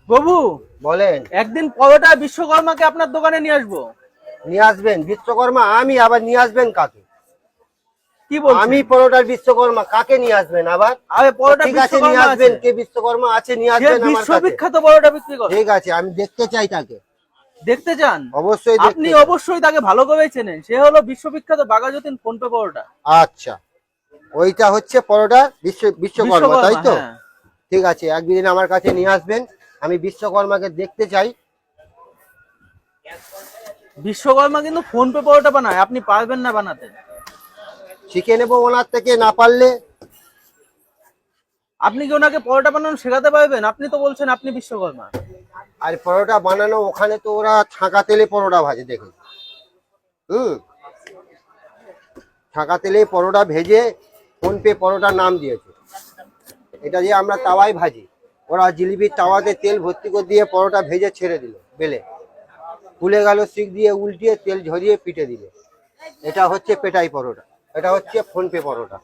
বাবু বলেন। একদিন পরোটা বিশ্বকর্মাকে আপনার দোকানে নিয়ে আসবো। নিয়ে আসবেন বিশ্বকর্মা? আমি আবার নিয়ে আসবেন কাকে? কি বলছেন? আমি পরোটার বিশ্বকর্মা, কাকে নিয়ে আসবেন আবার? আরে পরোটা ঠিক আছে নিয়ে বিশ্বকর্মা আসবেন, আছে, কে বিশ্বকর্মা আছে নিয়ে সে আসবেন আমার কাছে। বিশ্ববিখ্যাত পরোটা বিক্রি করে। ঠিক আছে, আমি দেখতে চাই তাকে। দেখতে চান? অবশ্যই আপনি দেখতে চাই। অবশ্যই তাকে ভালো করে চেনেন, সে হলো বিশ্ববিখ্যাত বাঘাযতীন ফোনপে পরোটা। আচ্ছা, ওইটা হচ্ছে পরোটা বিশ্বকর্মা, তাই বিশ্বকর্মা, তো? হ্যাঁ। ঠিক আছে, একদিন আমার কাছে নিয়ে আসবেন, আমি বিশ্বকর্মাকে দেখতে চাই। বিশ্বকর্মা কিন্তু ফোনপে পরোটা বানায়, আপনি পারবেন না বানাতে। শিখে নেবো ওনার থেকে, না পারলে। আপনি কি ওনাকে পরোটা বানানো শেখাতে পারবেন? আপনি তো বলছেন আপনি বিশ্বকর্মা। আর পরোটা বানানো ওখানে তো ওরা ছাঁকা তেলে পরোটা ভাজে, দেখুন। ছাঁকা তেলে পরোটা ভেজে ফোনপে পরোটার নাম দিয়েছে। এটা দিয়ে আমরা তাওয়ায় ভাজি, ওরা জিলিপির তাওয়াতে তেল ভর্তি করে দিয়ে পরোটা ভেজে ছেড়ে দিল, বেলে ফুলে গেল, শিক দিয়ে উল্টিয়ে তেল ঝরিয়ে পিটে দিল। এটা হচ্ছে পেটাই পরোটা, এটা হচ্ছে ফোনপে পরোটা।